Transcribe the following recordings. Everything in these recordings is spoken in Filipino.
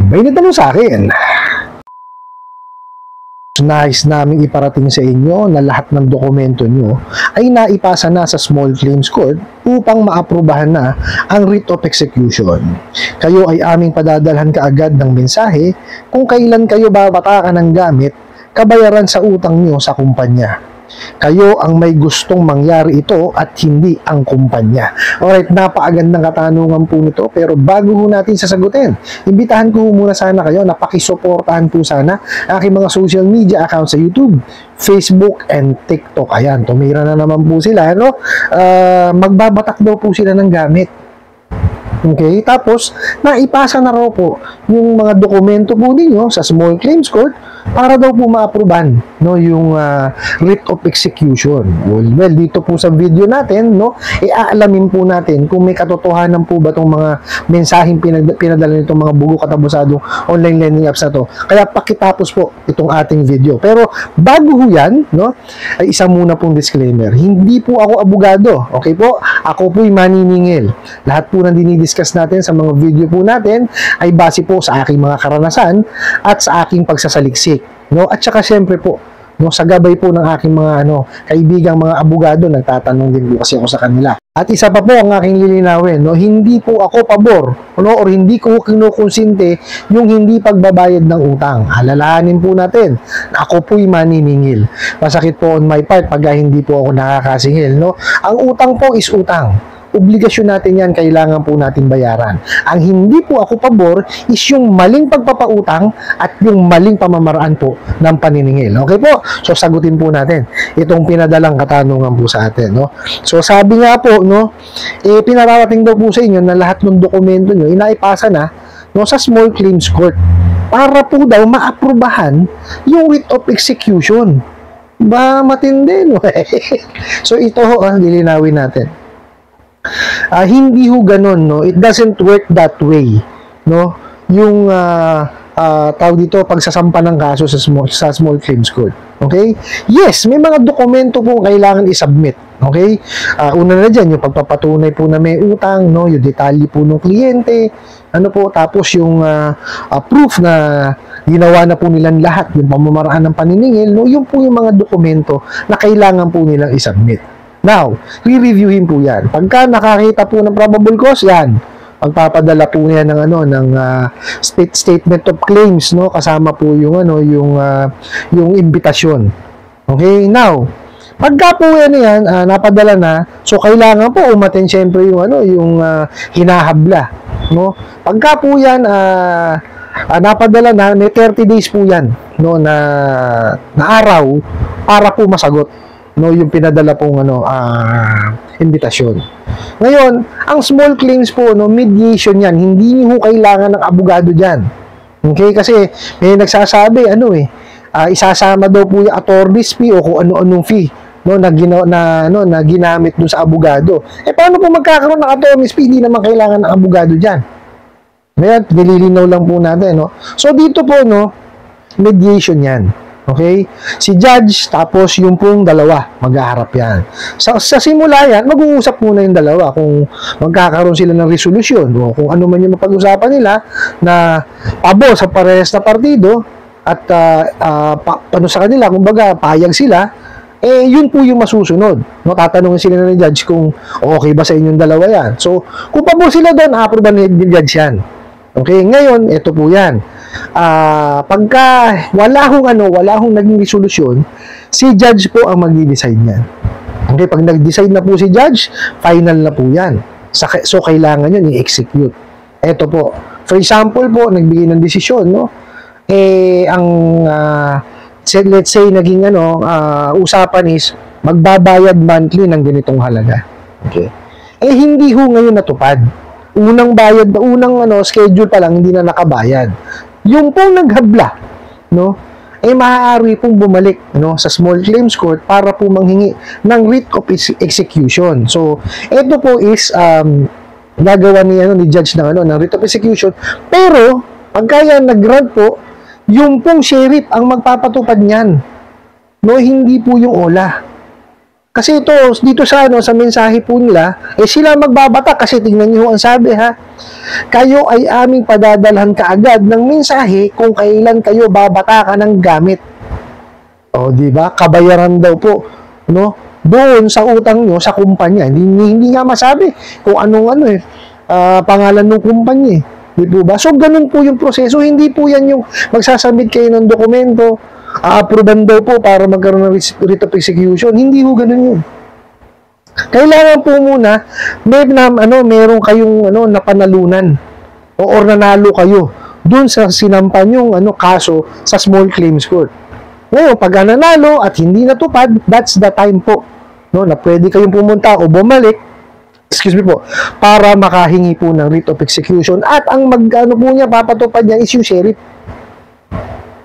May natanong sa akin. Nais namin iparating sa inyo na lahat ng dokumento nyo ay naipasa na sa Small Claims Court upang maaprubahan na ang writ of execution. Kayo ay aming padadalhan kaagad ng mensahe kung kailan kayo babatakan ng gamit kabayaran sa utang nyo sa kumpanya. Kayo ang may gustong mangyari ito at hindi ang kumpanya. Alright, napakagandang katanungan po nito, pero bago ho natin sasagutin, imbitahan ko muna sana kayo na pakisuportahan po sana aking mga social media accounts sa YouTube, Facebook, and TikTok. Ayan, tumira na naman po sila, no? Magbabatak daw po sila ng gamit. Okay, tapos naipasa na raw po yung mga dokumento po ninyo sa Small Claims Court para daw po ma-aproban, no, yung writ of execution. Well, dito po sa video natin, no, iaalamin po natin kung may katotohanan po ba itong mga mensaheng pinadala nitong mga bugo katabusadong online lending apps na to. Kaya pakitapos po itong ating video. Pero bago ho yan, no, ay isa muna pong disclaimer. Hindi po ako abogado, okay po? Ako po'y maniningil. Lahat po ng dinidiscuss natin sa mga video po natin ay base po sa aking mga karanasan at sa aking pagsasaliksik, no? At saka syempre po, no, sa gabay po ng aking mga kaibigang mga abogado, nagtatanong din po kasi ako sa kanila. At isa pa po ang aking lilinawin, no, hindi po ako pabor, no, or hindi ko kinukonsinte yung hindi pagbabayad ng utang. Alalahanin po natin na ako po'y maniningil. Masakit po on my part pag hindi po ako nakakasingil, no? Ang utang po is utang. Obligasyon natin yan, kailangan po natin bayaran. Ang hindi po ako pabor is yung maling pagpapautang at yung maling pamamaraan po ng paniningil. Okay po? So, sagutin po natin itong pinadalang katanungan po sa atin, no? So, sabi nga po, no, pinarating daw po sa inyo na lahat ng dokumento nyo, inaipasa na, no, sa Small Claims Court para po daw maaprubahan yung writ of execution. Ba, matindi, no? So, ito ho, lilinawin natin. Hindi ho ganun, no? It doesn't work that way, no? Yung tawag dito pagsasampa ng kaso sa small claims court. Okay? Yes, may mga dokumento po kailangan i-submit. Okay? Una na diyan yung pagpapatunay po na may utang, no? Yung detalye po ng kliyente, ano po, tapos yung proof na ginawa na po nilang lahat, yung pamamaraan ng paniningil, no? Yung po yung mga dokumento na kailangan po nilang i-submit. Now, re-reviewin po yan. Pagka nakakita po ng probable cause, yan. Pagpapadala po niya ng statement of claims, no, kasama po yung yung imbitasyon. Okay? Now, pagka po yan napadala na, so kailangan po umaten syempre yung hinahabla, no? Pagka po yan napadala na, may 30 days po yan, no, na araw para po masagot, no, yung pinadala pong imbitasyon. Ngayon, ang small claims po, no, mediation yan, hindi niyo kailangan ng abogado diyan. Okay? Kasi may nagsasabi isasama daw po yung attorney's fee o kung ano-anong fee, no, na ginamit dun sa abogado. Paano po magkakaroon ng attorney's fee? Hindi naman kailangan ng abogado diyan. Ngayon, nililinaw lang po natin, no. So dito po, no, mediation yan. Okay? Si judge, tapos yung pong dalawa, maghaharap yan. Sa simula yan, mag-uusap muna yung dalawa kung magkakaroon sila ng resolusyon o kung ano man yung mapag-usapan nila na pabor sa parehas na partido at paano sa kanila, kumbaga, payag sila, yun po yung masusunod. No, tatanungin sila ng judge kung okay ba sa inyong dalawa yan. So, kung pabor sila doon, approve ni judge yan. Okay, ngayon, ito po yan. Pagka wala hong naging resolusyon, si judge po ang magdi-decide niyan. Okay, pag nag-decide na po si judge, final na po yan. So, kailangan yun i-execute. Ito po. For example po, nagbigay ng desisyon, no? Let's say, naging usapan is, magbabayad monthly ng ganitong halaga. Okay? Hindi ho ngayon natupad. Unang bayad, schedule pa lang, hindi na nakabayad. Yung pong naghabla, no, maaari pong bumalik, no, sa small claims court para po manghingi ng writ of execution. So, ito po is gagawa ni judge ng writ of execution. Pero pagka yan nag-grant po, yung pong sheriff ang magpapatupad niyan. No, hindi po yung OLA. Kasi ito, dito sa sa mensahe po nila, sila magbabata kasi tingnan niyo ang sabi ha. Kayo ay aming padadalhan kaagad ng mensahe kung kailan kayo babata ka ng gamit. O, di ba? Kabayaran daw po, no? Doon sa utang nyo sa kumpanya. Hindi nga masabi kung anong pangalan ng kumpanya. Di po ba? So, ganun po yung proseso. Hindi po yan yung magsasubmit kayo ng dokumento, a-approvean daw po para magkaroon ng writ of execution. Hindi po ganun yun. Kailangan po muna meron kayong napanalunan or nanalo kayo doon sa sinampan yung kaso sa small claims court. Ngayon, pag nanalo at hindi natupad, that's the time po na pwede kayong pumunta o bumalik, para makahingi po ng writ of execution at ang po niya papatupad niya is yung sheriff.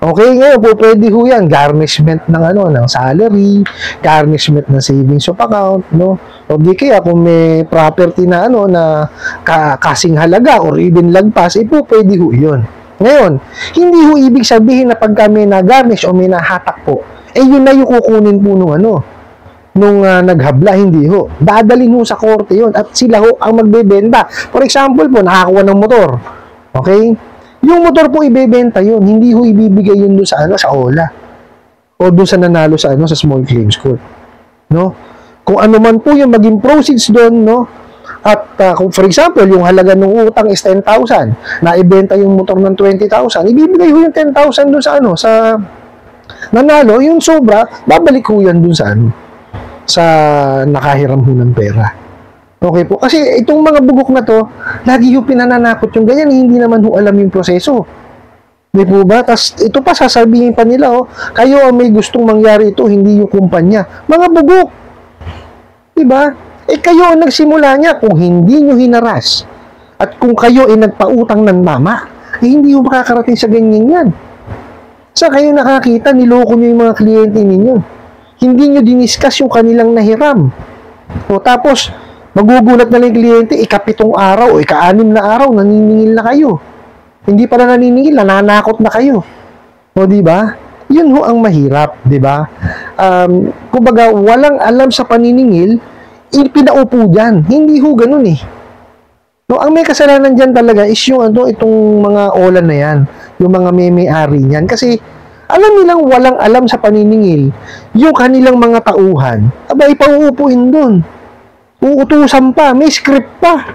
Okay, ngayon po pwede ho yan, garnishment ng salary, garnishment ng savings of account, o di kaya kung may property na kasing halaga or even lagpas, po pwede ho yun. Ngayon, hindi ho ibig sabihin na pagka may na-garnish o may nahatak po, yun na yung kukunin po nung naghabla, hindi ho. Dadalhin ho sa korte yun at sila ho ang magbebenta. For example po, nakakuha ng motor. Okay? Yung motor po ibebenta yun, hindi ho ibibigay yun doon sa sa OLA o doon sa nanalo sa sa small claims court, Kung ano man po yung maging proceeds doon, at kung for example, yung halaga ng utang is 10,000, na ibenta yung motor ng 20,000, ibibigay ho yung 10,000 doon sa sa nanalo, yung sobra, babalik ho yan doon sa nakahiram ho ng pera. Okay po. Kasi itong mga bugok na to, lagi yung pinananakot yung ganyan, hindi naman ho alam yung proseso. Di po ba? Tapos ito pa, sasabihin pa nila, kayo ang may gustong mangyari ito, hindi yung kumpanya. Mga bugok. Di ba? Kayo ang nagsimula niya kung hindi nyo hinaras. At kung kayo ay nagpautang ng mama, hindi ho makakarating sa ganyan yan. Sa kayo nakakita, niloko nyo yung mga kliyente ninyo. Hindi nyo diniscuss yung kanilang nahiram. O tapos, magugulat na lang yung kliyente, ikapitong araw o ika-anim na araw, naniningil na kayo. Hindi pa na naniningil, nananakot na kayo. O, di ba? Yun ho ang mahirap, di ba? Kumbaga, walang alam sa paniningil, pinaupo dyan. Hindi ho ganun eh. Ang may kasalanan dyan talaga is yung itong mga OLA na yan. Yung mga may-ari niyan. Kasi, alam nilang walang alam sa paniningil, yung kanilang mga tauhan, ipauupuin doon. Uutusan pa, may script pa.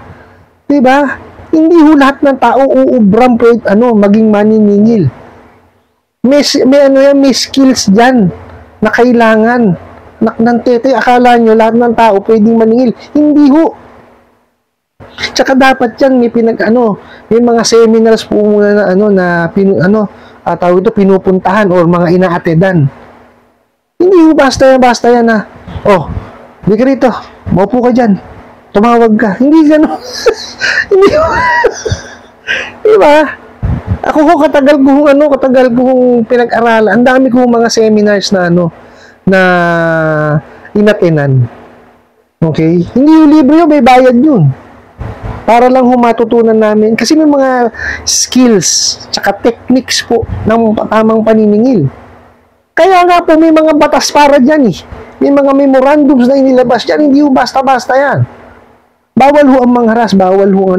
'Di ba? Hindi ho lahat ng tao uubram po maging maniningil. May skills diyan na kailangan. Ng tete, akala nyo lahat ng tao pwedeng maningil. Hindi ho. Tsaka dapat yan may may mga seminars po muna na pinupuntahan or mga inaatedan. Hindi ho basta yan na di ka rito, maupo ka dyan, tumawag ka. Hindi gano'n. Hindi ho. Diba? Ako ho, katagal kong pinag-aralan. Ang dami kong mga seminars na inatenan. Okay? Hindi yung libre yun, may bayad yun. Para lang matutunan namin. Kasi may mga skills, tsaka techniques po ng tamang paniningil. Kaya nga po may mga batas para dyan eh. May mga memorandums na inilabas dyan, hindi ho basta-basta yan. Bawal ho ang mangharas, bawal ho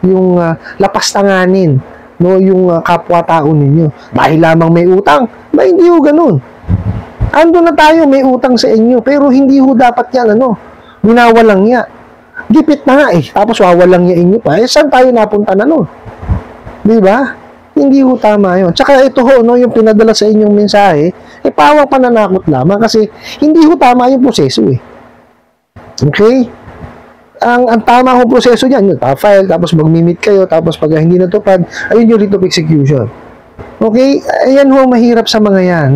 yung lapastanganin, yung kapwa-tao ninyo. Dahil lamang may utang, hindi ho ganun. Ando na tayo, may utang sa inyo, pero hindi ho dapat yan, winawalang niya. Gipit na nga tapos wawalang niya inyo pa. Saan tayo napunta na nun? Di ba? Hindi ho tama yun. Tsaka ito ho, yung pinadala sa inyong mensahe, pawang pananakot lamang kasi hindi ho tama yung proseso Okay? Ang tama ho proseso niyan, yung file, tapos mag-meet kayo, tapos pag hindi natupad, ayun yung writ of execution. Okay? Ayan ho, mahirap sa mga yan,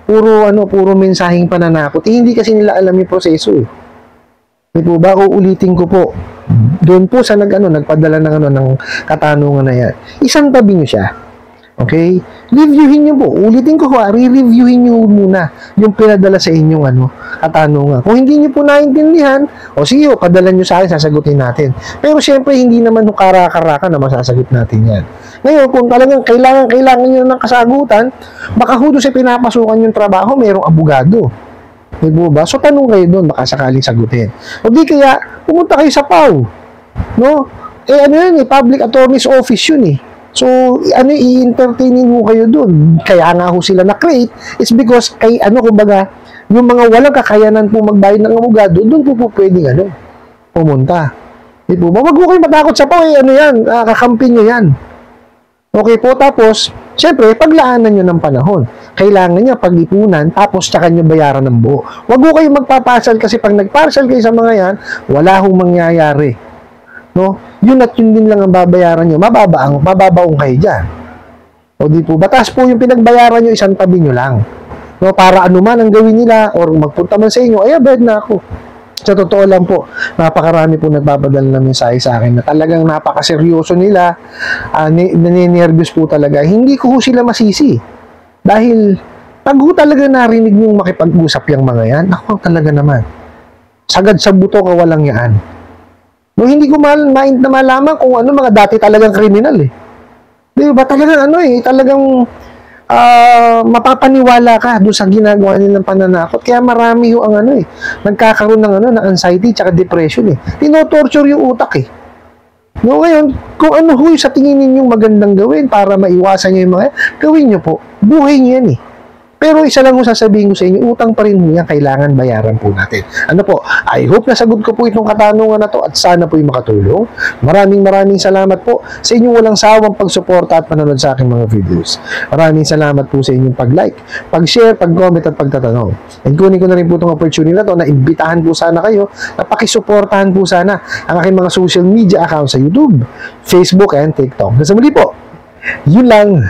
puro mensaheng pananakot. Hindi kasi nila alam yung proseso Di po ba? Uulitin ko po. Doon po sa nagpadala ng katanungan na yan. Isang tabi nyo siya. Okay? Reviewin nyo po. Ulitin ko re-reviewin nyo muna yung pinadala sa inyong katanungan. Kung hindi nyo po naintindihan, sige padala nyo sa akin, sasagutin natin. Pero syempre, hindi naman karaka-raka na masasagot natin yan. Ngayon, kung talagang kailangan nyo ng kasagutan, baka ho doon sa pinapasukan yung trabaho, mayroong abogado. Di po ba? So, tanong kayo doon, baka sakaling sagutin. O di kaya, pumunta kayo sa PAW. No? Ano yun eh, Public Attorney's Office yun eh. So, i-entertainin mo kayo doon. Kaya nga ho sila na-create, it's because, kumbaga, yung mga walang kakayanan po magbayad ng abogado, doon po pwedeng, pumunta. Di po ba? Wag mo kayo matakot sa PAW eh, yan, kakampi nyo yan. Okay po, tapos, syempre, paglaanan nyo ng panahon. Kailangan nyo pag-ipunan, tapos tsaka nyo bayaran ng buo. Huwag ko kayo magpapasal kasi pag nagpasal kayo sa mga yan, wala hong mangyayari. No? Yun at yun din lang ang babayaran nyo. Mababaong kayo dyan. O di po, batas po yung pinagbayaran nyo, isang tabi nyo lang. No? Para anuman ang gawin nila, or magpunta man sa inyo, ay, abed na ako. Sa totoo lang po, napakarami po nagpapadala ng mensahe sa akin na talagang napakaseryoso nila, naninervyos po talaga. Hindi ko sila masisi. Dahil, pag talaga narinig niyong makipag-usap yung mga yan, ako talaga naman. Sagad sa buto ka walang yaan. No, hindi ko malaman kung mga dati talagang kriminal eh. Di ba? Talagang talagang mapapaniwala ka doon sa ginagawa nilang pananakot. Kaya marami yung nagkakaroon ng anxiety tsaka depression eh. Tinotorture yung utak eh. No, ngayon, kung sa tingin ninyong magandang gawin para maiwasan nyo yung mga gawin nyo po. Buhay nyo yan eh. Pero isa lang kung sasabihin ko sa inyo, utang pa rin mo yan, kailangan bayaran po natin. I hope nasagot ko po itong katanungan na to at sana po yung makatulong. Maraming salamat po sa inyong walang sawang pagsuporta at panonood sa aking mga videos. Maraming salamat po sa inyong pag-like, pag-share, pag-comment at pagtatanong. And kunin ko na rin po itong opportunity na to na imbitahan po sana kayo na pakisuportahan po sana ang aking mga social media accounts sa YouTube, Facebook, and TikTok. Sa muli po, yun lang.